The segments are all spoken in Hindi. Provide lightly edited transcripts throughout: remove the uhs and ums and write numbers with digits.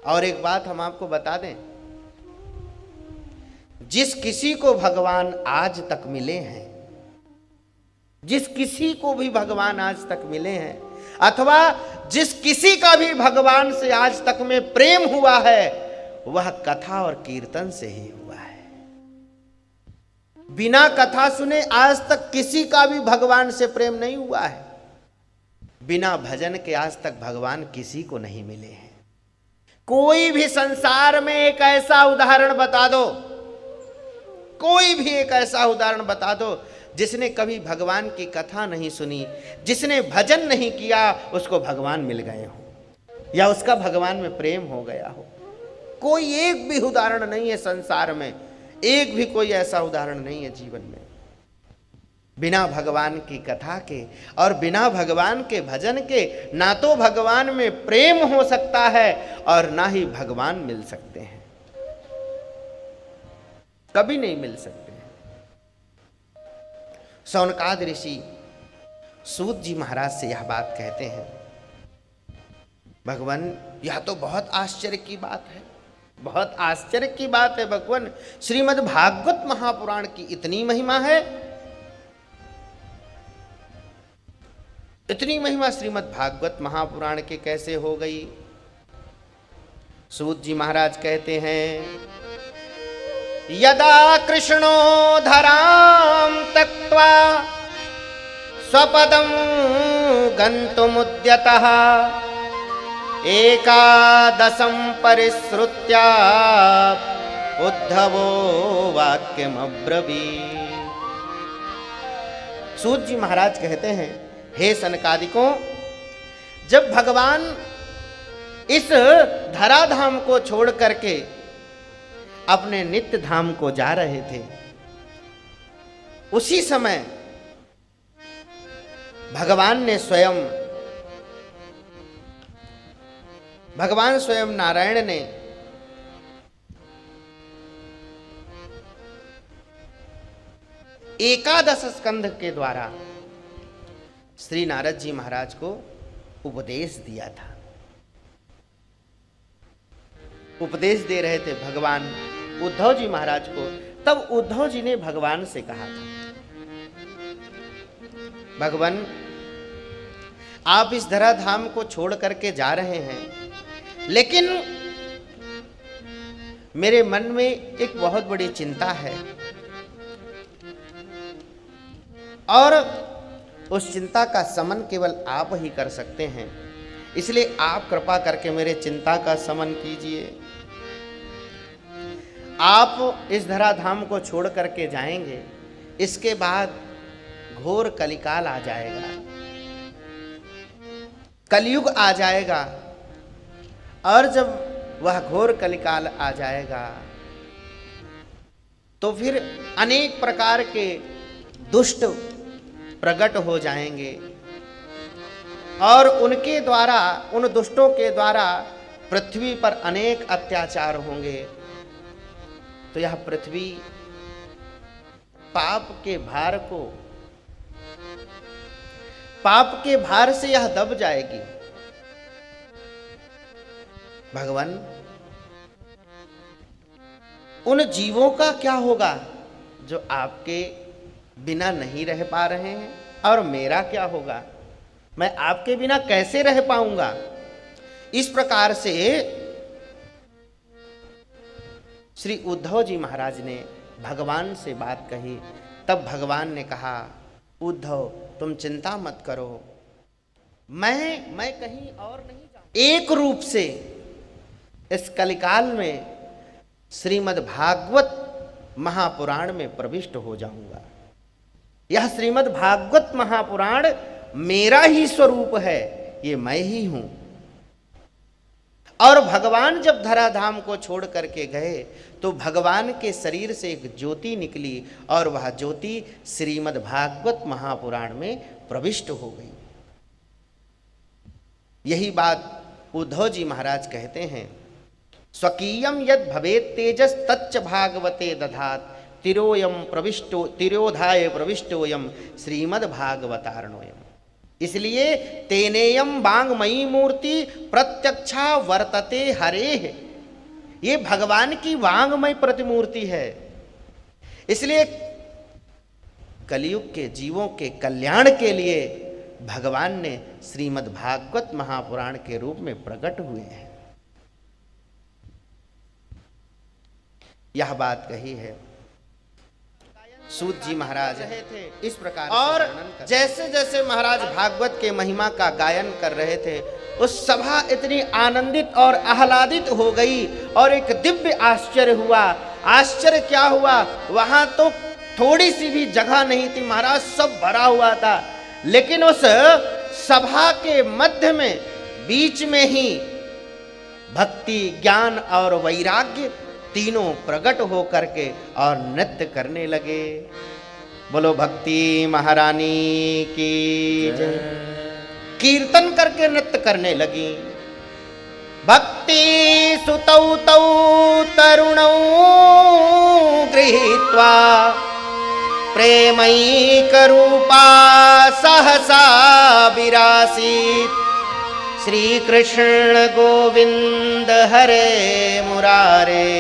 और एक बात हम आपको बता दें, जिस किसी को भगवान आज तक मिले हैं, जिस किसी को भी भगवान आज तक मिले हैं, अथवा जिस किसी का भी भगवान से आज तक में प्रेम हुआ है, वह कथा और कीर्तन से ही हुआ है। बिना कथा सुने आज तक किसी का भी भगवान से प्रेम नहीं हुआ है। बिना भजन के आज तक भगवान किसी को नहीं मिले हैं। कोई भी संसार में एक ऐसा उदाहरण बता दो, कोई भी एक ऐसा उदाहरण बता दो जिसने कभी भगवान की कथा नहीं सुनी, जिसने भजन नहीं किया, उसको भगवान मिल गए हो या उसका भगवान में प्रेम हो गया हो। कोई एक भी उदाहरण नहीं है संसार में, एक भी कोई ऐसा उदाहरण नहीं है जीवन में। बिना भगवान की कथा के और बिना भगवान के भजन के ना तो भगवान में प्रेम हो सकता है और ना ही भगवान मिल सकते हैं, कभी नहीं मिल सकते हैं। सौनकाद ऋषि सूत जी महाराज से यह बात कहते हैं, भगवान यह तो बहुत आश्चर्य की बात है, बहुत आश्चर्य की बात है भगवान। श्रीमद् भागवत महापुराण की इतनी महिमा है, इतनी महिमा श्रीमद् भागवत महापुराण के कैसे हो गई। सूत जी महाराज कहते हैं, यदा कृष्णो धराम त्यक्त्वा स्वपदं गन्तुमुद्यतः एकादशं परिश्रुत्य उद्धवो वाक्यमब्रवीत्। सूत जी महाराज कहते हैं, हे सनकादिकों, जब भगवान इस धराधाम को छोड़ करके अपने नित्य धाम को जा रहे थे, उसी समय भगवान स्वयं नारायण ने एकादश स्कंध के द्वारा श्री नारद जी महाराज को उपदेश दिया था। उपदेश दे रहे थे भगवान उद्धव जी महाराज को। तब उद्धव जी ने भगवान से कहा था, भगवान आप इस धराधाम को छोड़ करके जा रहे हैं, लेकिन मेरे मन में एक बहुत बड़ी चिंता है और उस चिंता का शमन केवल आप ही कर सकते हैं, इसलिए आप कृपा करके मेरे चिंता का शमन कीजिए। आप इस धराधाम को छोड़ करके जाएंगे, इसके बाद घोर कलिकाल आ जाएगा, कलयुग आ जाएगा, और जब वह घोर कलिकाल आ जाएगा तो फिर अनेक प्रकार के दुष्ट प्रकट हो जाएंगे और उनके द्वारा, उन दुष्टों के द्वारा पृथ्वी पर अनेक अत्याचार होंगे। तो यह पृथ्वी पाप के भार से यह दब जाएगी। भगवान उन जीवों का क्या होगा जो आपके बिना नहीं रह पा रहे हैं, और मेरा क्या होगा, मैं आपके बिना कैसे रह पाऊंगा। इस प्रकार से श्री उद्धव जी महाराज ने भगवान से बात कही। तब भगवान ने कहा, उद्धव तुम चिंता मत करो, मैं कहीं और नहीं जाऊंगा। एक रूप से इस कलिकाल में श्रीमद् भागवत महापुराण में प्रविष्ट हो जाऊंगा। यह श्रीमद् भागवत महापुराण मेरा ही स्वरूप है, ये मैं ही हूं। और भगवान जब धराधाम को छोड़ करके गए तो भगवान के शरीर से एक ज्योति निकली और वह ज्योति श्रीमद् भागवत महापुराण में प्रविष्ट हो गई। यही बात उद्धव जी महाराज कहते हैं, स्वकीयम यद भवेत तेजस तच्च भागवते दधात तिरोयम प्रविष्टो तिरोधाय प्रविष्टोयम श्रीमद् भागवतारणोयम। इसलिए तेनेयम वांगमयी मूर्ति प्रत्यक्षा वर्तते हरे, ये भगवान की वांगमय प्रतिमूर्ति है। इसलिए कलयुग के जीवों के कल्याण के लिए भगवान ने श्रीमद् भागवत महापुराण के रूप में प्रकट हुए हैं। यह बात कही है सूत जी महाराज थे इस प्रकार। और जैसे जैसे महाराज भागवत के महिमा का गायन कर रहे थे, उस सभा इतनी आनंदित और आह्लादित हो गई और एक दिव्य आश्चर्य हुआ। आश्चर्य क्या हुआ, वहां तो थोड़ी सी भी जगह नहीं थी महाराज, सब भरा हुआ था। लेकिन उस सभा के मध्य में बीच में ही भक्ति, ज्ञान और वैराग्य तीनों प्रकट हो करके और नृत्य करने लगे। बोलो भक्ति महारानी की जय। कीर्तन करके नृत्य करने लगी। भक्ति सुतौ तौ तरुणौ गृहीत्वा प्रेमैकरूपा सहसा विरासीत्। श्री कृष्ण गोविंद हरे मुरारे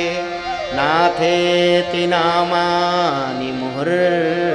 नाथेति नामानि मुहुर्मुहुः।